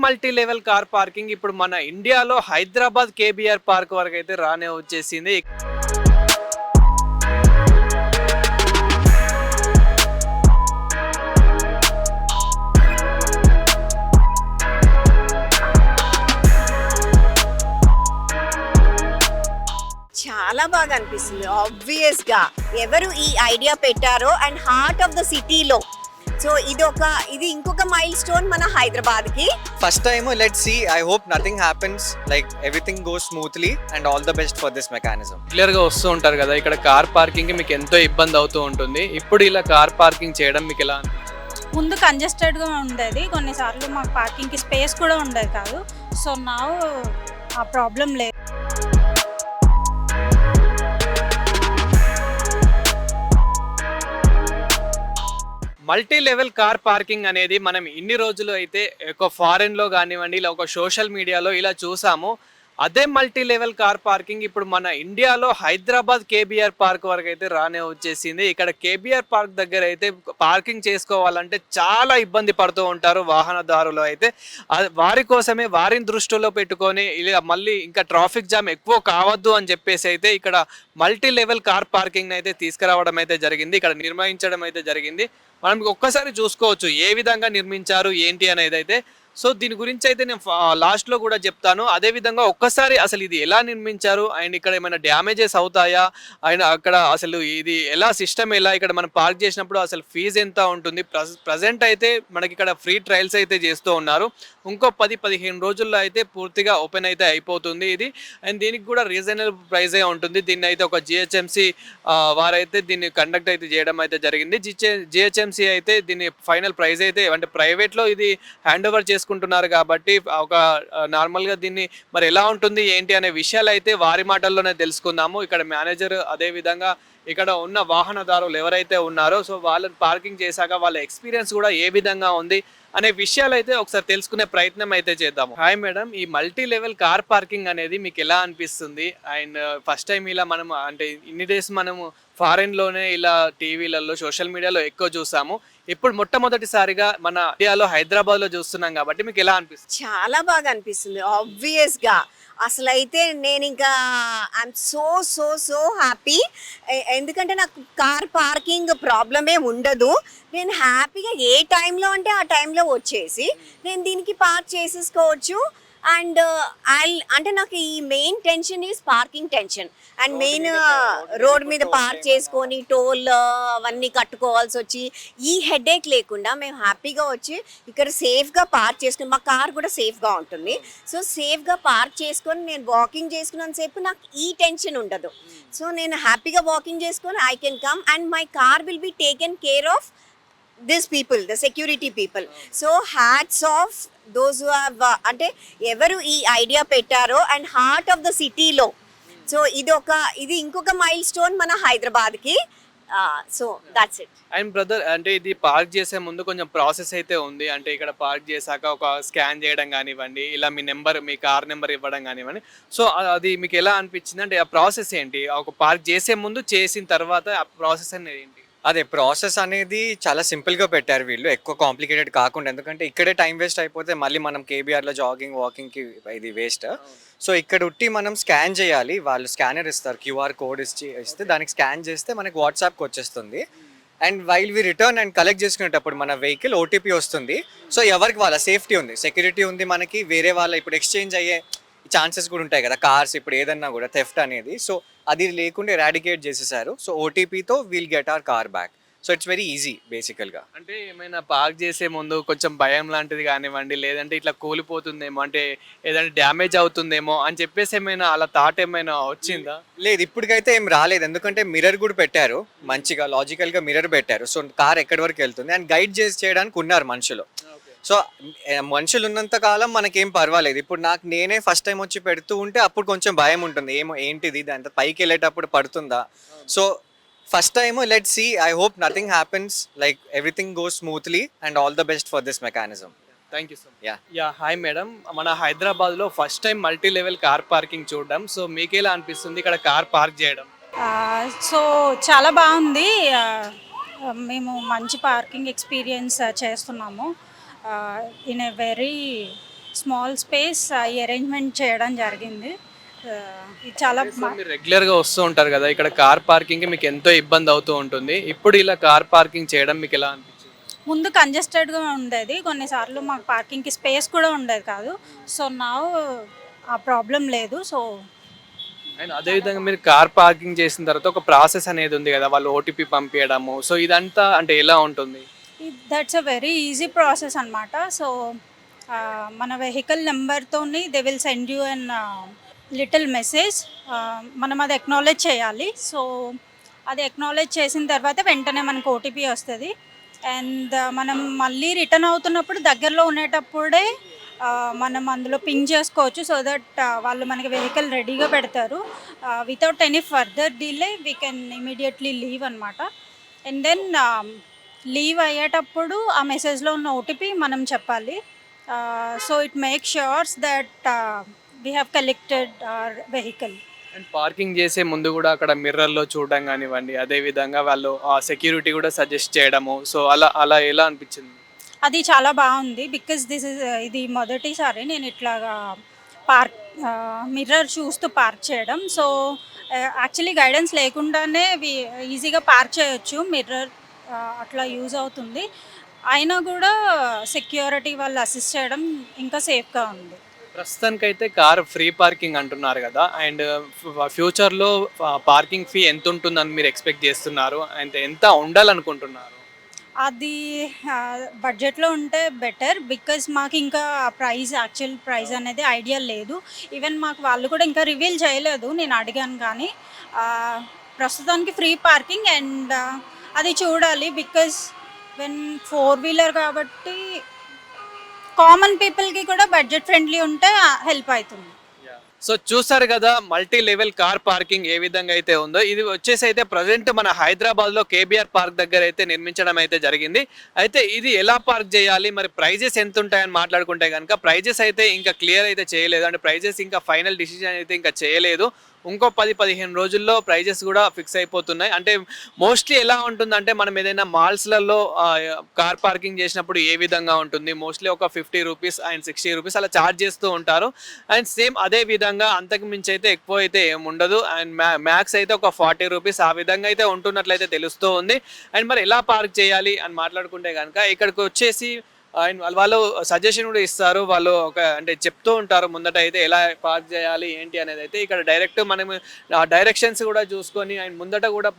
Multi level car parking ఇప్పుడు మన ఇండియాలో హైదరాబాద్ కేబిఆర్ పార్క్ వరకు అయితే రానే వచ్చేసింది. చాలా బాగా అనిపిస్తుంది. ఆబ్వియస్ గా ఎవరు ఈ ఐడియా పెట్టారో అండ్ హార్ట్ ఆఫ్ ద సిటీలో, సో ఇది ఇంకొక మైల్ స్టోన్ మన హైదరాబాద్ కి. First time, let's see. I hope nothing happens. Like everything goes smoothly, and all the best for this mechanism. Clear గా వస్తూ ఉంటారు కదా, ఇక్కడ కార్ పార్కింగ్ మీకు ఎంతో ఇబ్బంది అవుతూ ఉంటుంది. ఇప్పుడు ఇలా కార్ పార్కింగ్ చేయడం మీకు ఎలా అనిపిస్తుంది? ముందు కంజెస్టెడ్గా ఉండేది, కొన్నిసార్లు మాకు పార్కింగ్కి స్పేస్ కూడా ఉండేది కాదు. సో నా ఆ ప్రాబ్లం లేదు. మల్టీ లెవెల్ కార్ పార్కింగ్ అనేది మనం ఇన్ని రోజులు అయితే ఒక ఫారెన్లో కానివ్వండి, ఇలా ఒక సోషల్ మీడియాలో ఇలా చూసాము. అదే మల్టీ లెవెల్ కార్ పార్కింగ్ ఇప్పుడు మన ఇండియాలో హైదరాబాద్ కేబిఆర్ పార్క్ వరకు అయితే రానే వచ్చేసింది. ఇక్కడ కేబిఆర్ పార్క్ దగ్గర అయితే పార్కింగ్ చేసుకోవాలంటే చాలా ఇబ్బంది పడుతూ ఉంటారు వాహనదారులు అయితే. వారి కోసమే, వారిని దృష్టిలో పెట్టుకొని ఇలా మళ్ళీ ఇంకా ట్రాఫిక్ జామ్ ఎక్కువ కావద్దు అని చెప్పేసి అయితే ఇక్కడ మల్టీ లెవెల్ కార్ పార్కింగ్ అయితే తీసుకురావడం అయితే జరిగింది, ఇక్కడ నిర్మించడం అయితే జరిగింది. మనం ఒక్కసారి చూసుకోవచ్చు ఏ విధంగా నిర్మించారు ఏంటి అనేది అయితే. సో దీని గురించి అయితే నేను లాస్ట్లో కూడా చెప్తాను. అదేవిధంగా ఒక్కసారి అసలు ఇది ఎలా నిర్మించారు అండ్ ఇక్కడ ఏమైనా డ్యామేజెస్ అవుతాయా అండ్ అక్కడ అసలు ఇది ఎలా సిస్టమ్ ఎలా, ఇక్కడ మనం పార్క్ చేసినప్పుడు అసలు ఫీజు ఎంత ఉంటుంది. ప్రజెంట్ అయితే మనకి ఇక్కడ ఫ్రీ ట్రయల్స్ అయితే చేస్తూ ఉన్నారు. ఇంకో 10-15 రోజుల్లో అయితే పూర్తిగా ఓపెన్ అయితే అయిపోతుంది ఇది. అండ్ దీనికి కూడా రీజనబుల్ ప్రైజే ఉంటుంది. దీన్ని అయితే ఒక జిహెచ్ఎంసి వారైతే దీన్ని కండక్ట్ అయితే చేయడం అయితే జరిగింది. జిహెచ్ఎంసి అయితే దీన్ని ఫైనల్ ప్రైజ్ అయితే, అంటే ప్రైవేట్లో ఇది హ్యాండ్ ఓవర్ చేసుకుంటున్నారు కాబట్టి ఒక నార్మల్గా దీన్ని మరి ఎలా ఉంటుంది ఏంటి అనే విషయాలు అయితే వారి మాటల్లోనే తెలుసుకుందాము. ఇక్కడ మేనేజర్, అదేవిధంగా ఇక్కడ ఉన్న వాహనదారులు ఎవరైతే ఉన్నారో సో వాళ్ళని పార్కింగ్ చేశాక వాళ్ళ ఎక్స్పీరియన్స్ కూడా ఏ విధంగా ఉంది అనే విషయాలు అయితే ఒకసారి తెలుసుకునే ప్రయత్నం అయితే చేద్దాము. హాయ్ మేడం, ఈ మల్టీ లెవెల్ కార్ పార్కింగ్ అనేది మీకు ఎలా అనిపిస్తుంది? అండ్ ఫస్ట్ టైం ఇలా మనం అంటే ఇన్ని డేస్ మనము ఫారెన్లోనే ఇలా టీవీలలో సోషల్ మీడియాలో ఎక్కువ చూసాము. ఇప్పుడు మొట్టమొదటిసారిగా మన ఇండియాలో హైదరాబాద్లో చూస్తున్నాం కాబట్టి మీకు ఎలా అనిపిస్తుంది? చాలా బాగా అనిపిస్తుంది. ఆబ్వియస్ గా అసలు అయితే నేను ఇంకా I'm so so so happy. ఎందుకంటే నాకు కార్ పార్కింగ్ ప్రాబ్లమే ఉండదు. నేను హ్యాపీగా ఏ టైంలో అంటే ఆ టైంలో వచ్చేసి నేను దీనికి పార్క్ చేసేసుకోవచ్చు. అండ్ అంటే నాకు ఈ main tension is parking tension. And main road మీద పార్క్ చేసుకొని టోల్ అవన్నీ కట్టుకోవాల్సి వచ్చి ఈ హెడేక్ లేకుండా మేము హ్యాపీగా వచ్చి ఇక్కడ సేఫ్గా పార్క్ చేసుకుని, మా కార్ కూడా సేఫ్గా ఉంటుంది. సో సేఫ్గా పార్క్ చేసుకొని నేను వాకింగ్ చేసుకున్నంతసేపు నాకు ఈ టెన్షన్ ఉండదు. సో నేను హ్యాపీగా వాకింగ్ చేసుకొని I can come and my car will be taken care of this people, the security people. So hats off those who have, అంటే ఎవరు ఈ ఐడియా పెట్టారో అండ్ హార్ట్ ఆఫ్ ద సిటీలో, సో ఇది ఇంకొక మైల్ స్టోన్ మన హైదరాబాద్కి. So that's it. And brother, అంటే ఇది పార్క్ చేసే ముందు కొంచెం ప్రాసెస్ అయితే ఉంది. అంటే ఇక్కడ పార్క్ చేశాక ఒక స్కాన్ చేయడం కానివ్వండి, ఇలా మీ కార్ నెంబర్ ఇవ్వడం కానివ్వండి. సో అది మీకు ఎలా అనిపించింది? అంటే ఆ ప్రాసెస్ ఏంటి? ఒక పార్క్ చేసే ముందు, చేసిన తర్వాత ఆ ప్రాసెస్ అనేది ఏంటి? అదే ప్రాసెస్ అనేది చాలా సింపుల్గా పెట్టారు వీళ్ళు, ఎక్కువ కాంప్లికేటెడ్ కాకుండా. ఎందుకంటే ఇక్కడే టైం వేస్ట్ అయిపోతే మళ్ళీ మనం కేబీఆర్లో జాగింగ్ వాకింగ్కి ఇది వేస్ట్. సో ఇక్కడ ఉట్టి మనం స్కాన్ చేయాలి, వాళ్ళు స్కానర్ ఇస్తారు, క్యూఆర్ కోడ్ ఇస్తే దానికి స్కాన్ చేస్తే మనకి వాట్సాప్కి వచ్చేస్తుంది. And while we return and collect చేసుకునేటప్పుడు మన వెహికల్ ఓటీపీ వస్తుంది. సో ఎవరికి వాళ్ళ సేఫ్టీ ఉంది, సెక్యూరిటీ ఉంది మనకి. వేరే వాళ్ళ ఇప్పుడు ఎక్స్చేంజ్ అయ్యే ఛాన్సెస్ కూడా ఉంటాయి కదా కార్స్, ఇప్పుడు ఏదన్నా కూడా థెఫ్ట్ అనేది. సో అది లేకుండా ఎరాడికేట్ చేసేసారు. సో ఓటీపీతో we'll get our car back. So it's very easy బేసికల్గా. అంటే ఏమైనా పార్క్ చేసే ముందు కొంచెం భయం లాంటిది కానివ్వండి, లేదంటే ఇట్లా కూలిపోతుందేమో, అంటే ఏదైనా డ్యామేజ్ అవుతుందేమో అని చెప్పేసి ఏమైనా అలా థాట్ ఏమైనా వచ్చిందా? లేదు, ఇప్పటికైతే ఏం రాలేదు. ఎందుకంటే మిర్రర్ కూడా పెట్టారు, మంచిగా లాజికల్గా మిర్రర్ పెట్టారు. సో కార్ ఎక్కడి వరకు వెళ్తుంది అండ్ గైడ్ చేయడానికి ఉన్నారు మనుషులు. సో మనుషులు ఉన్నంత కాలం మనకేం పర్వాలేదు. ఇప్పుడు నేనే ఫస్ట్ టైం వచ్చి పెడుతూ ఉంటే అప్పుడు కొంచెం భయం ఉంటుంది, ఏంటిది దాంతో పైకి వెళ్ళేటప్పుడు పడుతుందా. So first time, let's see. I hope nothing happens, like everything goes smoothly and all the best for this mechanism. Thank you so much. Yeah hi madam, మన హైదరాబాద్లో first time multi level car parking చూడడం. So మీకు ఎలా అనిపిస్తుంది ఇక్కడ car park చేయడం? So చాలా బాగుంది. మేము మంచి పార్కింగ్ ఎక్స్పీరియన్స్ చేస్తున్నాము. In a very small space ఈ అరేంజ్మెంట్ చేయడం జరిగింది. ఇది చాలా సో మీరు రెగ్యులర్గా వస్తూ ఉంటారు కదా, ఇక్కడ కార్ పార్కింగ్కి మీకు ఎంతో ఇబ్బంది అవుతూ ఉంటుంది. ఇప్పుడు ఇలా కార్ పార్కింగ్ చేయడం మీకు ఎలా అనిపించింది? ముందు కంజెస్టెడ్గా ఉండేది, కొన్నిసార్లు మాకు పార్కింగ్కి స్పేస్ కూడా ఉండేది కాదు. సో నా ఆ ప్రాబ్లం లేదు. సో అండ్ అదేవిధంగా మీరు కార్ పార్కింగ్ చేసిన తర్వాత ఒక ప్రాసెస్ అనేది ఉంది కదా, వాళ్ళు ఓటీపీ పంపించడము, సో ఇదంతా అంటే ఎలా ఉంటుంది? That's a very easy process అనమాట. సో మన వెహికల్ నెంబర్తోని they will send you an little message. మనం అది ఎక్నాలెడ్జ్ చేయాలి. సో అది ఎక్నాలెడ్జ్ చేసిన తర్వాత వెంటనే మనకు ఓటీపీ వస్తుంది. అండ్ మనం మళ్ళీ రిటర్న్ అవుతున్నప్పుడు దగ్గరలో ఉండేటప్పుడే మనం అందులో పింగ్ చేసుకోవచ్చు. సో దట్ వాళ్ళు మనకి వెహికల్ రెడీగా పెడతారు. Without any further delay we can immediately leave అనమాట. అండ్ దెన్ లీవ్ అయ్యేటప్పుడు ఆ మెసేజ్లో ఉన్న ఓటీపీ మనం చెప్పాలి. So it make sures that we have collected our vehicle. And parking చేసే ముందు కూడా అక్కడ మిర్రర్లో చూడడం కానివ్వండి, అదేవిధంగా వాళ్ళు ఆ సెక్యూరిటీ కూడా సజెస్ట్ చేయడము, సో అలా అలా ఎలా అనిపించింది? అది చాలా బాగుంది. బికాజ్ ఇది మొదటిసారి నేను ఇట్లాగా మిర్రర్ చూస్తూ పార్క్ చేయడం. సో యాక్చువల్లీ గైడెన్స్ లేకుండానే ఈజీగా పార్క్ చేయొచ్చు. మిర్రర్ అట్లా యూజ్ అవుతుంది. అయినా కూడా సెక్యూరిటీ వాళ్ళు అసిస్ట్ చేయడం ఇంకా సేఫ్గా ఉంది. ప్రస్తుతానికైతే కార్ ఫ్రీ పార్కింగ్ అంటున్నారు కదా, అండ్ ఫ్యూచర్లో పార్కింగ్ ఫీ ఎంత ఉంటుందని మీరు ఎక్స్పెక్ట్ చేస్తున్నారు, అండ్ ఎంత ఉండాలనుకుంటున్నారు? అది బడ్జెట్లో ఉంటే బెటర్. బికాజ్ మాకు ఇంకా యాక్చువల్ ప్రైస్ అనేది ఐడియా లేదు. ఈవెన్ మాకు వాళ్ళు కూడా ఇంకా రివీల్ చేయలేదు, నేను అడిగాను. కానీ ప్రస్తుతానికి ఫ్రీ పార్కింగ్. అండ్ అది చూడాలి. బికాజ్ వెన్ 4-వీలర్ కాబట్టి కామన్ పీపుల్కి కూడా బడ్జెట్ ఫ్రెండ్లీ ఉంటే హెల్ప్ అవుతుంది. సో చూసారు కదా మల్టీ లెవెల్ కార్ పార్కింగ్ ఏ విధంగా అయితే ఉందో. ఇది వచ్చేసి అయితే ప్రజెంట్ మన హైదరాబాద్లో కేబీఆర్ పార్క్ దగ్గర అయితే నిర్మించడం అయితే జరిగింది. అయితే ఇది ఎలా పార్క్ చేయాలి, మరి ప్రైజెస్ ఎంత ఉంటాయని మాట్లాడుకుంటే కనుక ప్రైజెస్ అయితే ఇంకా క్లియర్ అయితే చేయలేదు. అంటే ప్రైజెస్ ఇంకా ఫైనల్ డిసిజన్ అయితే ఇంకా చేయలేదు. ఇంకో 10-15 రోజుల్లో ప్రైజెస్ కూడా ఫిక్స్ అయిపోతున్నాయి. అంటే మోస్ట్లీ ఎలా ఉంటుందంటే మనం ఏదైనా మాల్స్లలో కార్ పార్కింగ్ చేసినప్పుడు ఏ విధంగా ఉంటుంది, మోస్ట్లీ ఒక 50 రూపీస్ అండ్ 60 రూపీస్ అలా ఛార్జ్ చేస్తూ ఉంటారు. అండ్ సేమ్ అదే విధంగా అంతకు మించి అయితే ఎక్కువ అయితే ఏముండదు. అండ్ మ్యాక్స్ అయితే ఒక 40 రూపీస్ ఆ విధంగా అయితే ఉంటున్నట్లయితే తెలుస్తూ ఉంది. అండ్ మరి ఎలా పార్క్ చేయాలి అని మాట్లాడుకుంటే కనుక ఇక్కడికి వచ్చేసి అండ్ వాళ్ళు సజెషన్ కూడా ఇస్తారు. వాళ్ళు అంటే చెప్తూ ఉంటారు ముందట అయితే ఎలా పార్క్ చేయాలి ఏంటి అనేది. అయితే ఇక్కడ డైరెక్ట్ మనం డైరెక్షన్స్ కూడా చూసుకొని అండ్ ముందట కూడా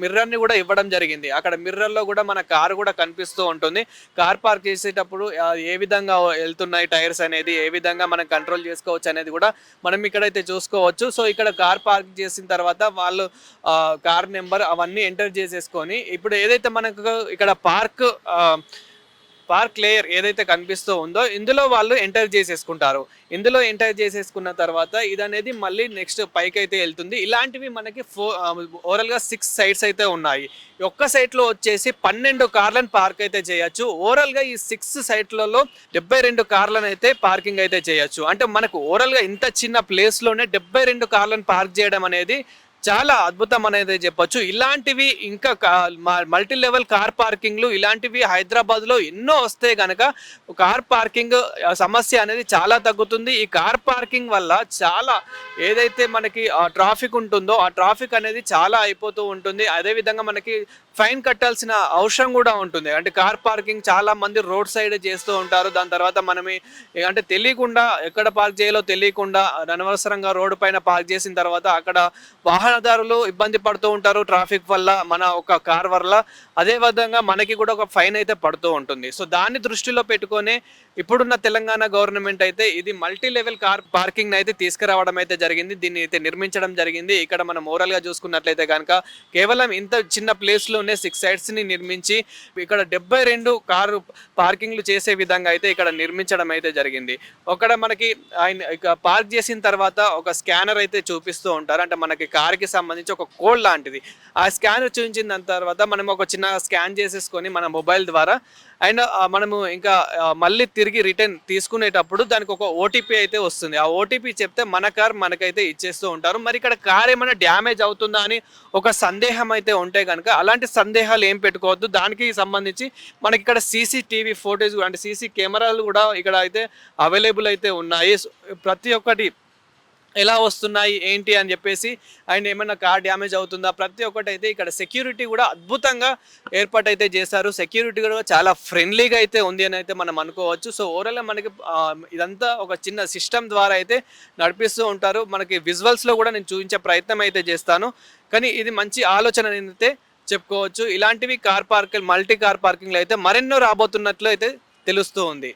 మిర్రర్ని కూడా ఇవ్వడం జరిగింది. అక్కడ మిర్రర్లో కూడా మన కారు కూడా కనిపిస్తూ ఉంటుంది. కార్ పార్క్ చేసేటప్పుడు ఏ విధంగా వెళ్తున్నాయి టైర్స్ అనేది, ఏ విధంగా మనం కంట్రోల్ చేసుకోవచ్చు అనేది కూడా మనం ఇక్కడైతే చూసుకోవచ్చు. సో ఇక్కడ కార్ పార్క్ చేసిన తర్వాత వాళ్ళు కార్ నెంబర్ అవన్నీ ఎంటర్ చేసేసుకొని ఇప్పుడు ఏదైతే మనకు ఇక్కడ పార్క్ లేయర్ ఏదైతే కనిపిస్తూ ఉందో ఇందులో వాళ్ళు ఎంటర్ చేసేసుకుంటారు. ఇందులో ఎంటర్ చేసేసుకున్న తర్వాత ఇది అనేది మళ్ళీ నెక్స్ట్ పైకి అయితే వెళ్తుంది. ఇలాంటివి మనకి ఓవరాల్గా 6 సైట్స్ అయితే ఉన్నాయి. ఒక్క సైట్లో వచ్చేసి 12 కార్లను పార్క్ అయితే చేయొచ్చు. ఓవరాల్గా ఈ 6 సైట్లలో 72 కార్లను అయితే పార్కింగ్ అయితే చేయొచ్చు. అంటే మనకు ఓవరాల్గా ఇంత చిన్న ప్లేస్లోనే 72 కార్లను పార్క్ చేయడం అనేది చాలా అద్భుతం అనేది చెప్పొచ్చు. ఇలాంటివి ఇంకా మల్టీ లెవెల్ కార్ పార్కింగ్లు ఇలాంటివి హైదరాబాద్లో ఎన్నో వస్తే కనుక కార్ పార్కింగ్ సమస్య అనేది చాలా తగ్గుతుంది. ఈ కార్ పార్కింగ్ వల్ల చాలా ఏదైతే మనకి ట్రాఫిక్ ఉంటుందో ఆ ట్రాఫిక్ అనేది చాలా అయిపోతూ ఉంటుంది. అదేవిధంగా మనకి ఫైన్ కట్టాల్సిన అవసరం కూడా ఉంటుంది. అంటే కార్ పార్కింగ్ చాలా మంది రోడ్ సైడ్ చేస్తూ ఉంటారు. దాని తర్వాత మనమే అంటే తెలియకుండా ఎక్కడ పార్క్ చేయాలో తెలియకుండా అనవసరంగా రోడ్డు పైన పార్క్ చేసిన తర్వాత అక్కడ వాహనదారులు ఇబ్బంది పడుతూ ఉంటారు ట్రాఫిక్ వల్ల, మన ఒక కార్ వల్ల. అదే విధంగా మనకి కూడా ఒక ఫైన్ అయితే పడుతూ ఉంటుంది. సో దాన్ని దృష్టిలో పెట్టుకొని ఇప్పుడున్న తెలంగాణ గవర్నమెంట్ అయితే ఇది మల్టీ లెవెల్ కార్ పార్కింగ్ అయితే తీసుకురావడం అయితే జరిగింది. దీన్ని అయితే నిర్మించడం జరిగింది. ఇక్కడ మనం ఓవరాల్గా చూసుకున్నట్లయితే కనుక కేవలం ఇంత చిన్న ప్లేస్లోనే 6 సైట్స్ని నిర్మించి ఇక్కడ 72 కారు పార్కింగ్లు చేసే విధంగా అయితే ఇక్కడ నిర్మించడం అయితే జరిగింది. అక్కడ మనకి ఆయన పార్క్ చేసిన తర్వాత ఒక స్కానర్ అయితే చూపిస్తూ ఉంటారు. అంటే మనకి కార్కి దానికి సంబంధించి ఒక కోడ్ లాంటిది. ఆ స్కాన్ చూపించిన దాని తర్వాత మనం ఒక చిన్న స్కాన్ చేసేసుకొని మన మొబైల్ ద్వారా అండ్ మనము ఇంకా మళ్ళీ తిరిగి రిటర్న్ తీసుకునేటప్పుడు దానికి ఒక ఓటీపీ అయితే వస్తుంది. ఆ ఓటీపీ చెప్తే మన కార్ మనకైతే ఇచ్చేస్తూ ఉంటారు. మరి ఇక్కడ కార్ ఏమైనా డ్యామేజ్ అవుతుందా అని ఒక సందేహం అయితే ఉంటే కనుక అలాంటి సందేహాలు ఏం పెట్టుకోవద్దు. దానికి సంబంధించి మనకి ఇక్కడ సీసీటీవీ ఫోటేజ్ అంటే సీసీ కెమెరాలు కూడా ఇక్కడ అయితే అవైలబుల్ అయితే ఉన్నాయి. ప్రతి ఒక్కటి ఎలా వస్తున్నాయి ఏంటి అని చెప్పేసి అండ్ ఏమైనా కార్ డ్యామేజ్ అవుతుందా ప్రతి ఒక్కటి అయితే ఇక్కడ సెక్యూరిటీ కూడా అద్భుతంగా ఏర్పాటైతే చేశారు. సెక్యూరిటీ కూడా చాలా ఫ్రెండ్లీగా అయితే ఉంది అని అయితే మనం అనుకోవచ్చు. సో ఓవరాల్గా మనకి ఇదంతా ఒక చిన్న సిస్టమ్ ద్వారా అయితే నడిపిస్తూ ఉంటారు. మనకి విజువల్స్లో కూడా నేను చూపించే ప్రయత్నం అయితే చేస్తాను. కానీ ఇది మంచి ఆలోచన అయితే చెప్పుకోవచ్చు. ఇలాంటివి కార్ పార్కింగ్ మల్టీ కార్ పార్కింగ్లో అయితే మరెన్నో రాబోతున్నట్లు అయితే తెలుస్తూ ఉంది.